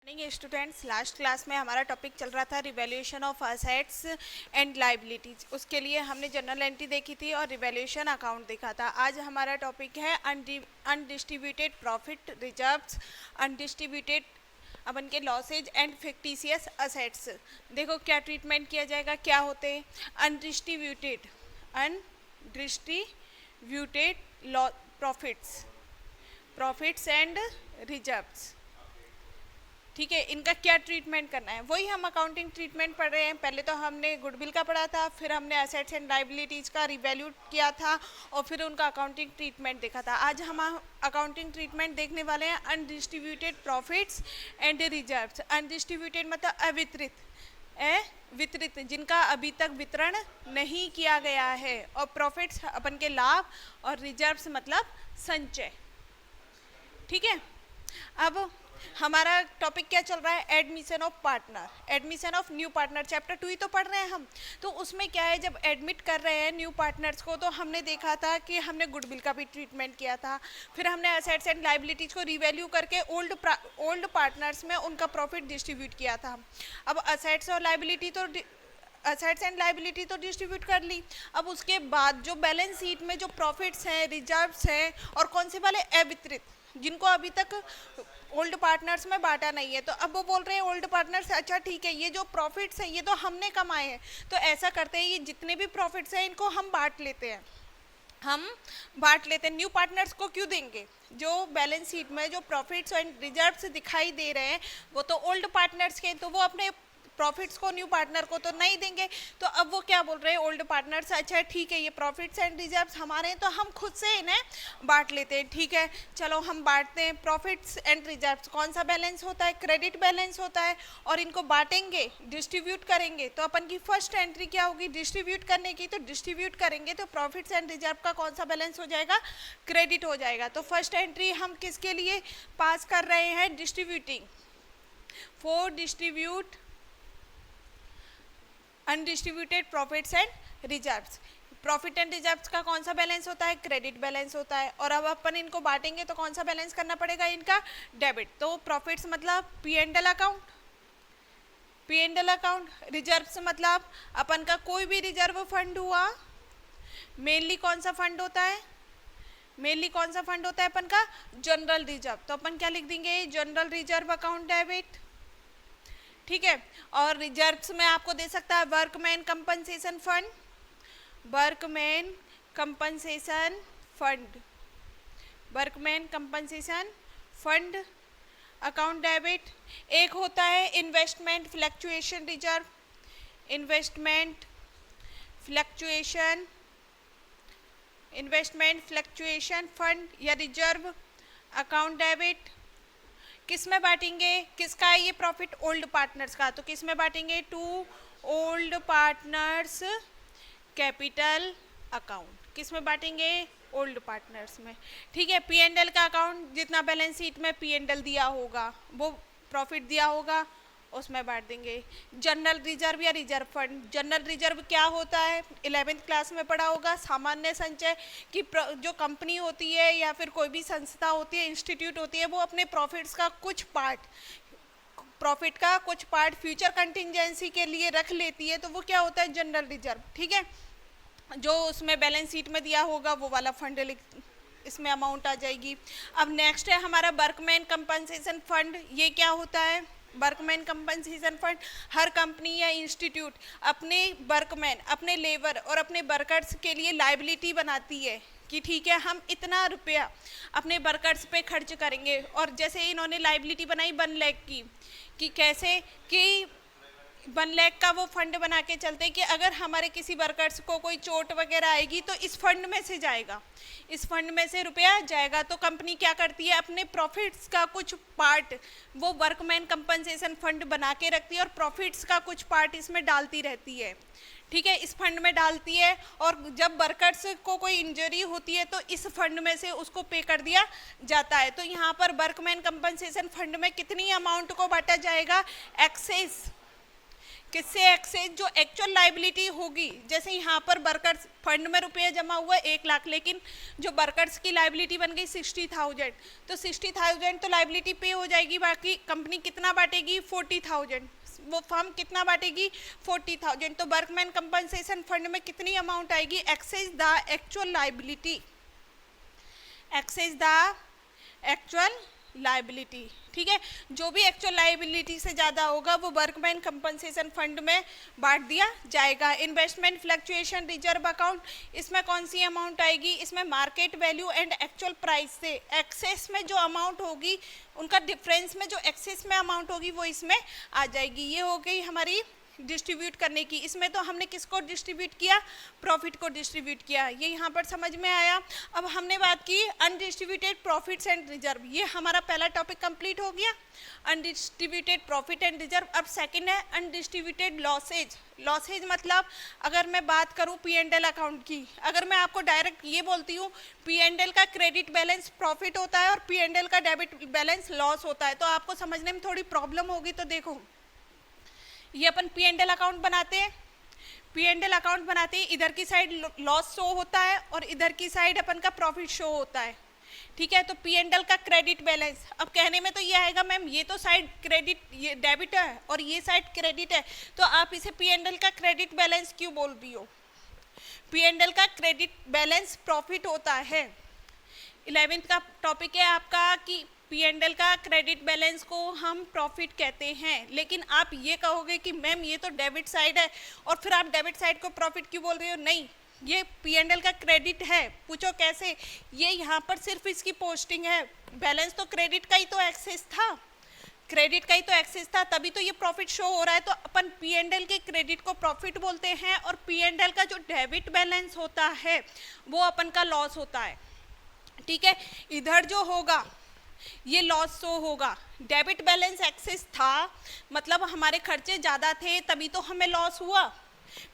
Morning students, last class में हमारा topic चल रहा था revaluation of assets and liabilities. उसके लिए हमने जर्नल एंट्री देखी थी और रिवैल्यूएशन अकाउंट देखा था। आज हमारा टॉपिक है अनडिस्ट्रीब्यूटेड प्रॉफिट रिजर्व्स, अनडिस्ट्रीब्यूटेड अपन के लॉसेज एंड फिक्टिशियस असेट्स। देखो क्या ट्रीटमेंट किया जाएगा, क्या होते हैं अनडिस्ट्रीब्यूटेड प्रॉफिट्स एंड रिजर्व्स। ठीक है, इनका क्या ट्रीटमेंट करना है, वही हम अकाउंटिंग ट्रीटमेंट पढ़ रहे हैं। पहले तो हमने गुडविल का पढ़ा था, फिर हमने एसेट्स एंड लायबिलिटीज़ का रिवैल्यू किया था और फिर उनका अकाउंटिंग ट्रीटमेंट देखा था। आज हम अकाउंटिंग ट्रीटमेंट देखने वाले हैं undistributed profits and reserves. Undistributed मतलब वितरित, जिनका अभी तक वितरण नहीं किया गया है, और प्रॉफिट्स अपन के लाभ, और रिजर्व्स मतलब संचय। ठीक है, अब हमारा टॉपिक क्या चल रहा है, admission of new partner. Chapter 2 ही तो पढ़ रहे हैं हम। तो उसमें क्या है, जब एडमिट कर रहे हैं न्यू पार्टनर्स को, तो हमने देखा था कि हमने गुडविल का भी ट्रीटमेंट किया था, फिर हमने एसेट्स एंड लायबिलिटीज को रिवैल्यू करके ओल्ड पार्टनर्स में उनका प्रॉफिट डिस्ट्रीब्यूट किया था। अब असेट्स एंड लायबिलिटी तो डिस्ट्रीब्यूट कर ली। अब उसके बाद जो बैलेंस शीट में जो प्रॉफिट्स हैं, रिजर्व्स हैं, और कौन से वाले अवितरित, जिनको अभी तक ओल्ड पार्टनर्स में बांटा नहीं है, तो अब वो बोल रहे हैं ओल्ड पार्टनर्स, अच्छा ठीक है, ये जो प्रॉफिट्स हैं ये तो हमने कमाए हैं, तो ऐसा करते हैं, ये जितने भी प्रॉफिट्स हैं इनको हम बांट लेते हैं। न्यू पार्टनर्स को क्यों देंगे? जो बैलेंस शीट में जो प्रॉफिट्स एंड रिजर्व्स दिखाई दे रहे हैं वो तो ओल्ड पार्टनर्स के, तो वो अपने प्रॉफिट्स को न्यू पार्टनर को तो नहीं देंगे। तो अब वो क्या बोल रहे हैं, ओल्ड पार्टनर्स, अच्छा ठीक है, ये प्रॉफिट्स एंड रिजर्व्स हमारे हैं, तो हम खुद से इन्हें बांट लेते हैं। ठीक है, चलो हम बांटते हैं। प्रॉफिट्स एंड रिजर्व्स कौन सा बैलेंस होता है, क्रेडिट बैलेंस होता है, और इनको बांटेंगे, डिस्ट्रीब्यूट करेंगे। तो अपन की फर्स्ट एंट्री क्या होगी, डिस्ट्रीब्यूट करने की। तो डिस्ट्रीब्यूट करेंगे तो प्रॉफिट्स एंड रिजर्व का कौन सा बैलेंस हो जाएगा, क्रेडिट हो जाएगा। तो फर्स्ट एंट्री हम किसके लिए पास कर रहे हैं, distributing, for distribute undistributed profits and reserves. Profit and reserves का कौन सा बैलेंस होता है, क्रेडिट बैलेंस होता है। और अब अपन इनको बांटेंगे तो कौन सा बैलेंस करना पड़ेगा, इनका डेबिट। तो प्रॉफिट्स मतलब P&L अकाउंट, रिजर्व्स मतलब अपन का कोई भी रिजर्व फंड हुआ। मेनली कौन सा फंड होता है, अपन का जनरल रिजर्व। तो अपन क्या लिख देंगे, जनरल रिजर्व अकाउंट डेबिट। ठीक है, और रिजर्व्स में आपको दे सकता है workman compensation fund account debit. एक होता है इन्वेस्टमेंट फ्लक्चुएशन फंड या रिजर्व अकाउंट डेबिट। किस में बांटेंगे, किसका है ये प्रॉफिट, ओल्ड पार्टनर्स का। तो किस में बांटेंगे, to old partners capital account. किस में बांटेंगे, ओल्ड पार्टनर्स में। ठीक है, P&L का अकाउंट, जितना बैलेंस शीट में P&L दिया होगा, वो प्रॉफिट दिया होगा, उसमें बांट देंगे। जनरल रिजर्व या रिजर्व फंड। जनरल रिजर्व क्या होता है, 11th क्लास में पढ़ा होगा, सामान्य संचय की जो कंपनी होती है या फिर कोई भी संस्था होती है, इंस्टीट्यूट होती है, वो अपने प्रॉफिट का कुछ पार्ट फ्यूचर कंटिजेंसी के लिए रख लेती है, तो वो क्या होता है, जनरल रिजर्व। ठीक है, जो उसमें बैलेंस शीट में दिया होगा वो वाला फंड इसमें अमाउंट आ जाएगी। अब नेक्स्ट है हमारा वर्कमैन कंपनसेशन फंड। ये क्या होता है, वर्कमैन कंपनसेशन फंड, हर कंपनी या इंस्टीट्यूट अपने वर्कमैन, अपने लेबर और अपने वर्कर्स के लिए लायबिलिटी बनाती है कि ठीक है, हम इतना रुपया अपने वर्कर्स पे खर्च करेंगे। और जैसे इन्होंने लायबिलिटी बनाई 1 लाख की, कि कैसे कि 1 लाख का वो फंड बना के चलते हैं कि अगर हमारे किसी वर्कर्स को कोई चोट वगैरह आएगी तो इस फंड में से जाएगा, इस फंड में से रुपया जाएगा। तो कंपनी क्या करती है, अपने प्रॉफिट्स का कुछ पार्ट वो वर्कमैन कंपनसेशन फंड बना के रखती है, और प्रॉफिट्स का कुछ पार्ट इसमें डालती रहती है। ठीक है, इस फंड में डालती है, और जब वर्कर्स को कोई इंजरी होती है तो इस फंड में से उसको पे कर दिया जाता है। तो यहाँ पर वर्कमैन कंपनसेशन फंड में कितनी अमाउंट को बांटा जाएगा, एक्सेस किससे एक्सेस, जो एक्चुअल लाइबिलिटी होगी, जैसे यहाँ पर वर्कर्स फंड में रुपये जमा हुआ 1 लाख, लेकिन जो वर्कर्स की लाइबिलिटी बन गई 60,000, तो 60,000 तो लाइबिलिटी पे हो जाएगी, बाकी कंपनी कितना बांटेगी 40,000, वो फर्म कितना बांटेगी 40,000, तो वर्कमैन कंपनसेशन फंड में कितनी अमाउंट आएगी, excess the actual liability, excess the actual liability. ठीक है, जो भी एक्चुअल लाइबिलिटी से ज़्यादा होगा वो वर्कमैन कंपनसेशन फंड में बांट दिया जाएगा। इन्वेस्टमेंट फ्लक्चुएशन रिजर्व अकाउंट, इसमें कौन सी अमाउंट आएगी, इसमें market value and actual price से एक्सेस में जो अमाउंट होगी, उनका डिफरेंस में जो एक्सेस में अमाउंट होगी वो इसमें आ जाएगी। ये हो गई हमारी डिस्ट्रीब्यूट करने की। इसमें तो हमने किसको डिस्ट्रीब्यूट किया, प्रॉफिट को डिस्ट्रीब्यूट किया, ये यहाँ पर समझ में आया। अब हमने बात की अनडिस्ट्रीब्यूटेड प्रॉफिट्स एंड रिजर्व, ये हमारा पहला टॉपिक कंप्लीट हो गया, अनडिस्ट्रीब्यूटेड प्रॉफिट एंड रिजर्व। अब सेकंड है अनडिस्ट्रीब्यूटेड लॉसेज। लॉसेज मतलब अगर मैं बात करूँ P&L अकाउंट की, अगर मैं आपको डायरेक्ट ये बोलती हूँ P&L का क्रेडिट बैलेंस प्रॉफिट होता है और P&L का डेबिट बैलेंस लॉस होता है, तो आपको समझने में थोड़ी प्रॉब्लम होगी। तो देखो, ये अपन P&L अकाउंट बनाते हैं, P&L अकाउंट बनाते ही इधर की साइड लॉस शो होता है और इधर की साइड अपन का प्रॉफिट शो होता है। ठीक है, तो P&L का क्रेडिट बैलेंस, अब कहने में तो ये आएगा मैम ये तो साइड क्रेडिट, ये डेबिट है और ये साइड क्रेडिट है, तो आप इसे P&L का क्रेडिट बैलेंस क्यों बोल रही हो। P&L का क्रेडिट बैलेंस प्रॉफिट होता है। 11th का टॉपिक है आपका कि P&L का क्रेडिट बैलेंस को हम प्रॉफिट कहते हैं, लेकिन आप ये कहोगे कि मैम ये तो डेबिट साइड है, और फिर आप डेबिट साइड को प्रॉफिट क्यों बोल रहे हो। नहीं, ये P&L का क्रेडिट है। पूछो कैसे, ये यहाँ पर सिर्फ इसकी पोस्टिंग है, बैलेंस तो क्रेडिट का ही तो एक्सेस था, क्रेडिट का ही तो एक्सेस था, तभी तो ये प्रॉफिट शो हो रहा है। तो अपन P&L के क्रेडिट को प्रॉफिट बोलते हैं और P&L का जो डेबिट बैलेंस होता है वो अपन का लॉस होता है। ठीक है, इधर जो होगा ये लॉस शो होगा। डेबिट बैलेंस एक्सेस था, मतलब हमारे खर्चे ज़्यादा थे तभी तो हमें लॉस हुआ।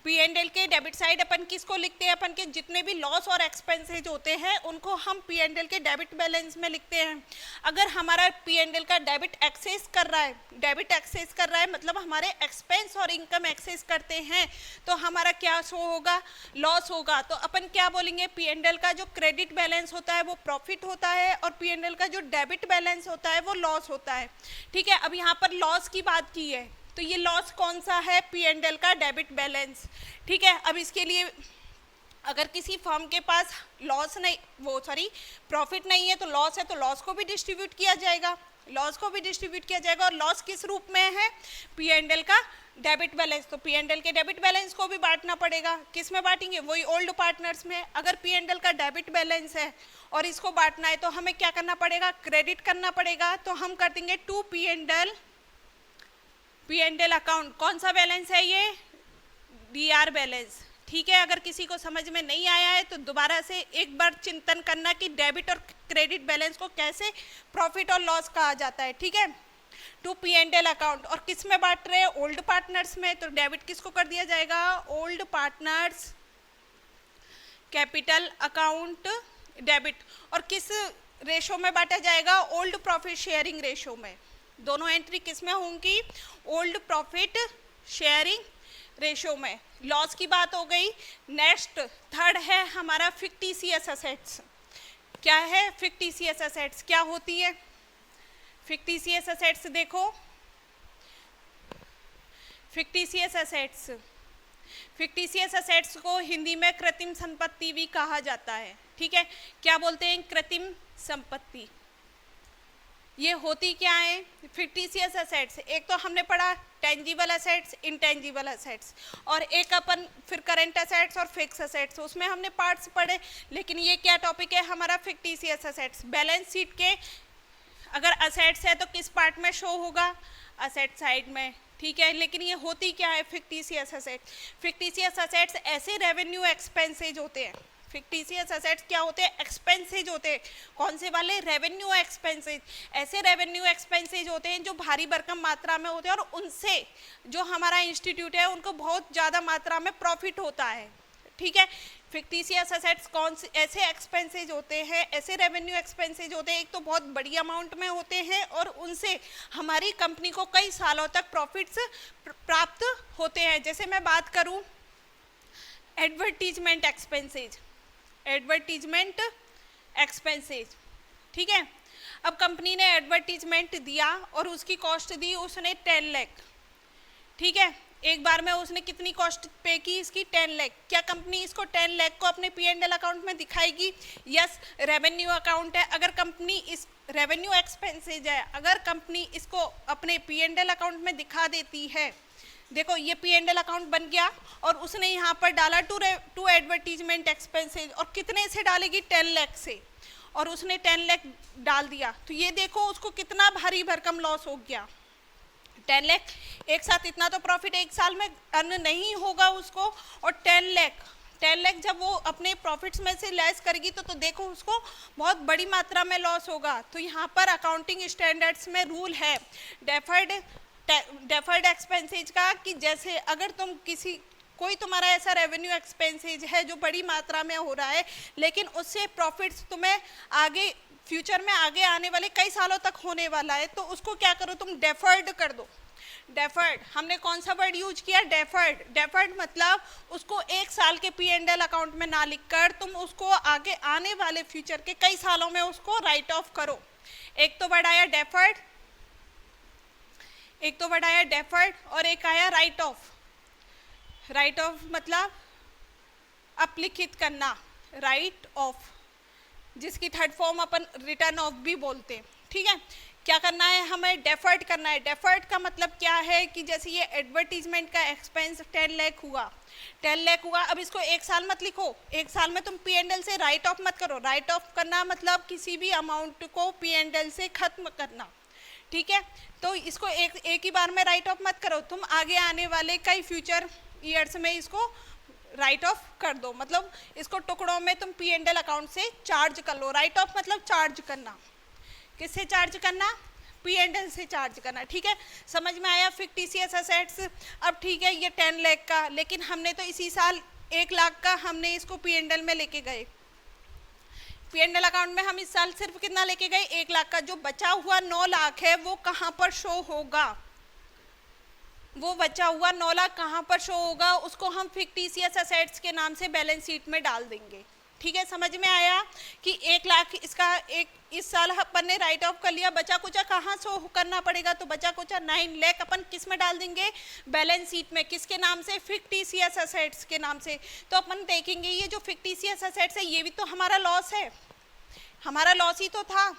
P&L के डेबिट साइड अपन किसको लिखते हैं, अपन के जितने भी लॉस और एक्सपेंसेज होते हैं उनको हम P&L के डेबिट बैलेंस में लिखते हैं। अगर हमारा P&L का डेबिट एक्सेस कर रहा है, डेबिट एक्सेस कर रहा है मतलब हमारे एक्सपेंस और इनकम एक्सेस करते हैं, तो हमारा क्या शो होगा, लॉस होगा। तो अपन क्या बोलेंगे, P&L का जो क्रेडिट बैलेंस होता है वो प्रॉफिट होता है और P&L का जो डेबिट बैलेंस होता है वो लॉस होता है। ठीक है, अब यहाँ पर लॉस की बात की है, तो ये लॉस कौन सा है, P&L का डेबिट बैलेंस। ठीक है, अब इसके लिए अगर किसी फर्म के पास लॉस नहीं, वो सॉरी प्रॉफिट नहीं है, तो लॉस है, तो लॉस को भी डिस्ट्रीब्यूट किया जाएगा, लॉस को भी डिस्ट्रीब्यूट किया जाएगा। और लॉस किस रूप में है, P&L का डेबिट बैलेंस, तो P&L के डेबिट बैलेंस को भी बांटना पड़ेगा। किस में बांटेंगे, वही ओल्ड पार्टनर्स में। अगर P&L का डेबिट बैलेंस है और इसको बांटना है तो हमें क्या करना पड़ेगा, क्रेडिट करना पड़ेगा। तो हम कर देंगे टू P&L अकाउंट, कौन सा बैलेंस है ये, DR बैलेंस। ठीक है, अगर किसी को समझ में नहीं आया है तो दोबारा से एक बार चिंतन करना कि डेबिट और क्रेडिट बैलेंस को कैसे प्रॉफिट और लॉस कहा जाता है। ठीक है, टू P&L अकाउंट, और किस में बांट रहे हैं, ओल्ड पार्टनर्स में, तो डेबिट किसको कर दिया जाएगा, old partners capital account debit. और किस रेशो में बांटा जाएगा, ओल्ड प्रॉफिट शेयरिंग रेशो में। दोनों एंट्री किस में होंगी, ओल्ड प्रॉफिट शेयरिंग रेशो में। लॉस की बात हो गई। नेक्स्ट थर्ड है हमारा फिक्टिशियस असेट्स। क्या है फिक्टिशियस असेट्स, क्या होती है फिक्टिशियस असेट्स, देखो फिक्टिशियस असेट्स, फिक्टिशियस असेट्स को हिंदी में कृत्रिम संपत्ति भी कहा जाता है। ठीक है, क्या बोलते हैं, कृत्रिम संपत्ति। ये होती क्या है फिक्टिशियस असेट्स, एक तो हमने पढ़ा टेंजिबल असेट्स, इंटेंजिबल असेट्स, और एक अपन फिर करंट असेट्स और फिक्स असेट्स, उसमें हमने पार्ट्स पढ़े। लेकिन ये क्या टॉपिक है हमारा, फिक्टिशियस असेट्स। बैलेंस शीट के अगर असेट्स है तो किस पार्ट में शो होगा, असेट साइड में। ठीक है, लेकिन ये होती क्या है फिक्टिशियस असेट्स, फिक्टिशियस असेट्स ऐसे रेवेन्यू एक्सपेंसेज होते हैं। फिक्टिशियस असेट्स क्या होते हैं, एक्सपेंसेज होते हैं। कौन से वाले, रेवेन्यू एक्सपेंसेज। ऐसे रेवेन्यू एक्सपेंसेज होते हैं जो भारी भरकम मात्रा में होते हैं और उनसे जो हमारा इंस्टीट्यूट है उनको बहुत ज़्यादा मात्रा में प्रॉफिट होता है। ठीक है, फिक्टिशियस असेट्स कौन से ऐसे एक्सपेंसेज होते हैं, ऐसे रेवेन्यू एक्सपेंसेज होते हैं, एक तो बहुत बड़ी अमाउंट में होते हैं और उनसे हमारी कंपनी को कई सालों तक प्रॉफिट्स प्राप्त होते हैं। जैसे मैं बात करूं एडवर्टीजमेंट एक्सपेंसेज, एडवर्टीजमेंट एक्सपेंसेज, ठीक है। अब कंपनी ने एडवर्टीजमेंट दिया और उसकी कॉस्ट दी उसने 10 लाख, ठीक है। एक बार में उसने कितनी कॉस्ट पे की इसकी? 10 लाख। क्या कंपनी इसको 10 लाख को अपने P&L अकाउंट में दिखाएगी? यस, रेवेन्यू अकाउंट है। अगर कंपनी इस रेवेन्यू एक्सपेंसेज है, अगर कंपनी इसको अपने P&L अकाउंट में दिखा देती है, देखो ये P&L अकाउंट बन गया और उसने यहाँ पर डाला टू एडवर्टीजमेंट एक्सपेंसेज, और कितने से डालेगी? 10 लाख से, और उसने 10 लाख डाल दिया। तो ये देखो उसको कितना भारी भरकम लॉस हो गया। 10 लाख एक साथ, इतना तो प्रॉफिट एक साल में अर्न नहीं होगा उसको, और 10 लाख जब वो अपने प्रॉफिट्स में से लेस करेगी तो देखो उसको बहुत बड़ी मात्रा में लॉस होगा। तो यहाँ पर अकाउंटिंग स्टैंडर्ड्स में रूल है डेफर्ड एक्सपेंसेज का, कि जैसे अगर तुम कोई तुम्हारा ऐसा रेवेन्यू एक्सपेंसेज है जो बड़ी मात्रा में हो रहा है, लेकिन उससे प्रॉफिट्स तुम्हें आगे फ्यूचर में आगे आने वाले कई सालों तक होने वाला है, तो उसको क्या करो तुम? डेफर्ड कर दो। डेफर्ड, हमने कौन सा वर्ड यूज किया? डेफर्ड। डेफर्ड मतलब उसको एक साल के P&L अकाउंट में ना लिखकर तुम उसको आगे आने वाले फ्यूचर के कई सालों में उसको राइट ऑफ करो। एक तो वर्ड आया डेफर्ड, और एक आया राइट ऑफ। राइट ऑफ मतलब अपलिखित करना, राइट ऑफ, जिसकी third form upon return of भी बोलते हैं, ठीक है। क्या करना है? हमें डेफर्ड करना है। डेफर्ड का मतलब क्या है कि जैसे ये एडवर्टीजमेंट का एक्सपेंस 10 लाख हुआ, अब इसको एक साल मत लिखो, एक साल में तुम P&L से राइट ऑफ मत करो। राइट ऑफ करना मतलब किसी भी अमाउंट को P&L से खत्म करना, ठीक है। तो इसको एक ही बार में राइट ऑफ मत करो, तुम आगे आने वाले कई फ्यूचर ईयर्स में इसको राइट ऑफ कर दो, मतलब इसको टुकड़ों में तुम P&L अकाउंट से चार्ज कर लो। राइट ऑफ मतलब चार्ज करना। किससे चार्ज करना? P&L से चार्ज करना, ठीक है। समझ में आया फिक्टिशियस असेट्स? अब ठीक है, ये 10 लाख का, लेकिन हमने तो इसी साल 1 लाख का हमने इसको P&L में लेके गए। P&L अकाउंट में हम इस साल सिर्फ कितना लेके गए? 1 लाख का। जो बचा हुआ 9 लाख है वो कहाँ पर शो होगा? वो बचा हुआ 9 लाख कहाँ पर शो होगा? उसको हम फिक्टिशियस असेट्स के नाम से बैलेंस शीट में डाल देंगे, ठीक है। समझ में आया कि 1 लाख इसका इस साल अपन ने राइट ऑफ कर लिया, बचा कुचा कहाँ शो करना पड़ेगा? तो बचा कुचा 9 लाख अपन किस में डाल देंगे? बैलेंस शीट में। किसके नाम से? फिक्टिशियस असेट्स के नाम से। तो अपन देखेंगे ये जो फिक्टिशियस असेट्स है ये भी तो हमारा लॉस है, हमारा लॉस ही तो था,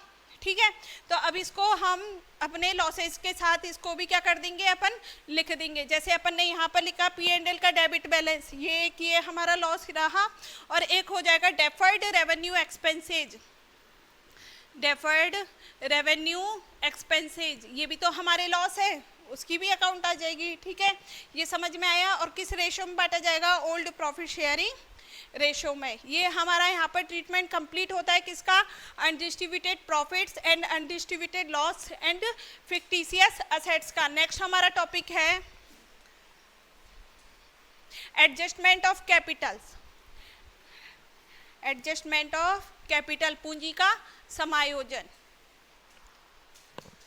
ठीक है। तो अब इसको हम अपने लॉसेस के साथ इसको भी क्या कर देंगे? अपन लिख देंगे। जैसे अपन ने यहाँ पर लिखा P&L का डेबिट बैलेंस, ये हमारा लॉस रहा, और एक हो जाएगा deferred revenue expenses. Deferred revenue expenses ये भी तो हमारे लॉस है, उसकी भी अकाउंट आ जाएगी, ठीक है। ये समझ में आया? और किस रेशो में बांटा जाएगा? ओल्ड प्रॉफिट शेयरिंग रेशो में। ये हमारा यहाँ पर ट्रीटमेंट कंप्लीट होता है किसका? Undistributed profits and undistributed loss and fictitious assets का। नेक्स्ट हमारा टॉपिक है adjustment of Capitals. Adjustment of capital, पूंजी का समायोजन।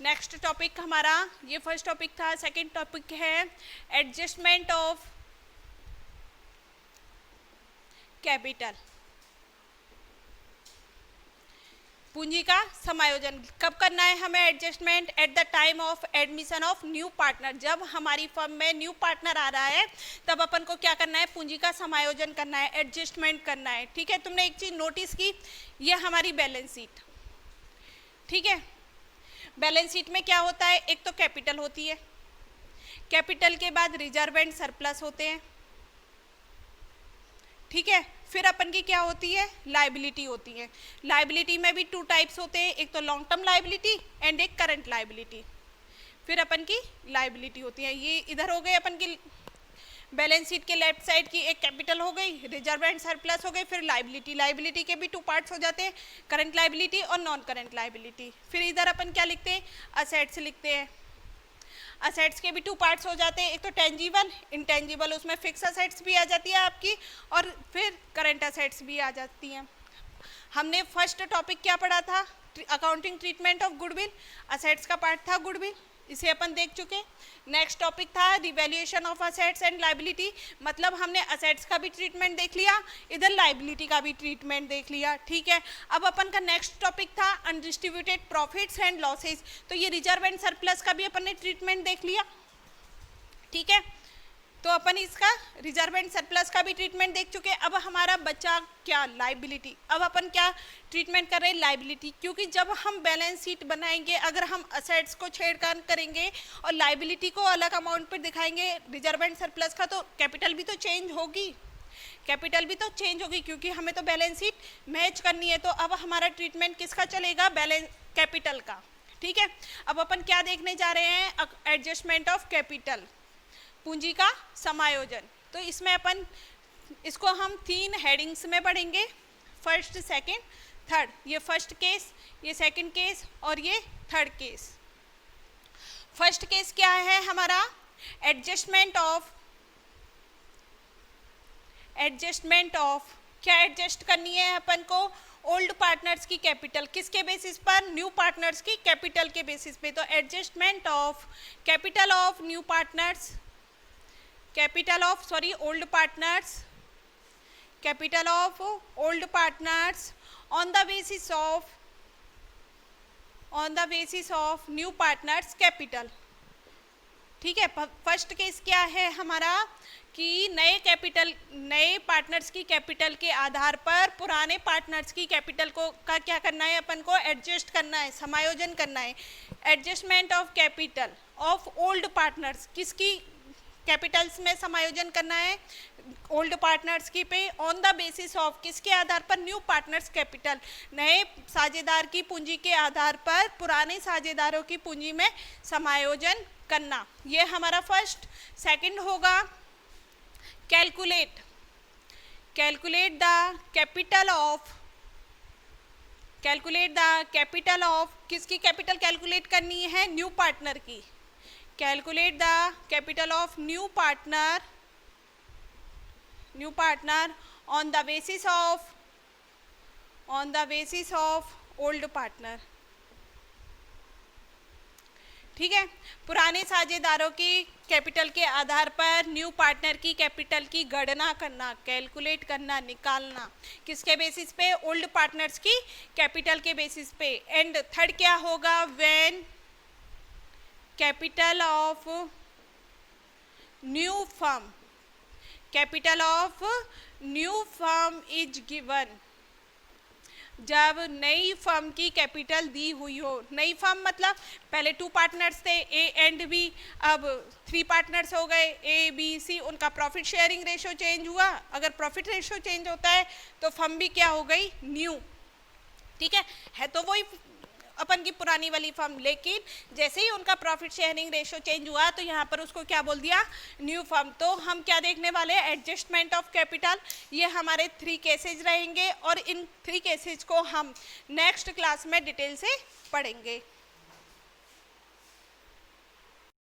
नेक्स्ट टॉपिक हमारा, ये फर्स्ट टॉपिक था, सेकंड टॉपिक है एडजस्टमेंट ऑफ कैपिटल, पूंजी का समायोजन। कब करना है हमें adjustment? At the time of admission of new partner. जब हमारी फर्म में न्यू पार्टनर आ रहा है तब अपन को क्या करना है? पूंजी का समायोजन करना है, एडजस्टमेंट करना है, ठीक है। तुमने एक चीज नोटिस की, ये हमारी बैलेंस शीट, ठीक है। बैलेंस शीट में क्या होता है? एक तो कैपिटल होती है, कैपिटल के बाद रिजर्व एंड सरप्लस होते हैं, ठीक है। फिर अपन की क्या होती है? लायबिलिटी होती है। लायबिलिटी में भी 2 टाइप्स होते हैं, एक तो लॉन्ग टर्म लायबिलिटी एंड एक करंट लायबिलिटी। फिर अपन की लायबिलिटी होती है, ये इधर हो गए अपन की बैलेंस शीट के लेफ्ट साइड की, एक कैपिटल हो गई, रिजर्व एंड सरप्लस हो गई, फिर लायबिलिटी। लायबिलिटी के भी 2 पार्ट्स हो जाते हैं, करंट लायबिलिटी और नॉन करंट लायबिलिटी। फिर इधर अपन क्या लिखते हैं? असेट्स लिखते हैं। असेट्स के भी 2 पार्ट्स हो जाते हैं, एक तो टेंजिबल, इंटेंजिबल, उसमें फिक्स असेट्स भी आ जाती है आपकी और फिर करंट असेट्स भी आ जाती हैं। हमने फर्स्ट टॉपिक क्या पढ़ा था, accounting treatment of goodwill, assets का पार्ट था गुडविल, इसे अपन देख चुके। नेक्स्ट टॉपिक था revaluation of assets and liability, मतलब हमने असेट्स का भी ट्रीटमेंट देख लिया, इधर लायबिलिटी का भी ट्रीटमेंट देख लिया, ठीक है। अब अपन का नेक्स्ट टॉपिक था अनडिस्ट्रीब्यूटेड प्रॉफिट्स एंड लॉसेस, तो ये रिजर्व एंड सरप्लस का भी अपन ने ट्रीटमेंट देख लिया, ठीक है। तो अपन इसका रिजर्व एंड सरप्लस का भी ट्रीटमेंट देख चुके। अब हमारा बचा क्या, लायबिलिटी। अब अपन क्या ट्रीटमेंट कर रहे हैं, लायबिलिटी, क्योंकि जब हम बैलेंस शीट बनाएंगे अगर हम असेट्स को छेड़छाड़ करेंगे और लायबिलिटी को अलग अमाउंट पर दिखाएंगे रिजर्व एंड सरप्लस का, तो कैपिटल भी तो चेंज होगी, कैपिटल भी तो चेंज होगी, क्योंकि हमें तो बैलेंस शीट मैच करनी है। तो अब हमारा ट्रीटमेंट किसका चलेगा, बैलेंस कैपिटल का, ठीक है। अब अपन क्या देखने जा रहे हैं, एडजस्टमेंट ऑफ कैपिटल, पूंजी का समायोजन। तो इसमें अपन इसको हम 3 हेडिंग्स में पढ़ेंगे, फर्स्ट, सेकंड, थर्ड। ये फर्स्ट केस, ये सेकंड केस और ये थर्ड केस। फर्स्ट केस क्या है हमारा, एडजस्टमेंट ऑफ क्या एडजस्ट करनी है अपन को, ओल्ड पार्टनर्स की कैपिटल, किसके बेसिस पर, न्यू पार्टनर्स की कैपिटल के बेसिस पे। तो adjustment of capital of new partners, old partners, capital of old partners on the basis of new partners capital, ठीक है। फर्स्ट केस क्या है हमारा कि नए पार्टनर्स की कैपिटल के आधार पर पुराने पार्टनर्स की कैपिटल को का क्या करना है, अपन को एडजस्ट करना है, समायोजन करना है। Adjustment of capital of old partners, किसकी कैपिटल्स में समायोजन करना है, ओल्ड पार्टनर्स की पे, ऑन द बेसिस ऑफ, किसके आधार पर, न्यू पार्टनर्स कैपिटल, नए साझेदार की पूंजी के आधार पर पुराने साझेदारों की पूंजी में समायोजन करना, ये हमारा फर्स्ट। सेकंड होगा कैलकुलेट द कैपिटल ऑफ, किसकी कैपिटल कैलकुलेट करनी है, न्यू पार्टनर की। Calculate the capital of new partner on the basis of old partner, ठीक है। पुराने साझेदारों की कैपिटल के आधार पर न्यू पार्टनर की कैपिटल की गणना करना, कैलकुलेट करना, निकालना, किसके बेसिस पे, ओल्ड पार्टनर्स की कैपिटल के बेसिस पे। एंड थर्ड क्या होगा, when capital of new firm is given, जब नई फर्म की कैपिटल दी हुई हो। नई फर्म मतलब पहले 2 पार्टनर्स थे, ए एंड बी, अब 3 पार्टनर्स हो गए, ए बी सी, उनका प्रॉफिट शेयरिंग रेशो चेंज हुआ। अगर प्रॉफिट रेशो चेंज होता है तो फर्म भी क्या हो गई, न्यू, ठीक है तो वही अपन की पुरानी वाली फर्म, लेकिन जैसे ही उनका प्रॉफिट शेयरिंग रेशो चेंज हुआ तो यहाँ पर उसको क्या बोल दिया, न्यू फर्म। तो हम क्या देखने वाले हैं, एडजस्टमेंट ऑफ कैपिटल। ये हमारे 3 केसेज रहेंगे और इन 3 केसेज को हम नेक्स्ट क्लास में डिटेल से पढ़ेंगे।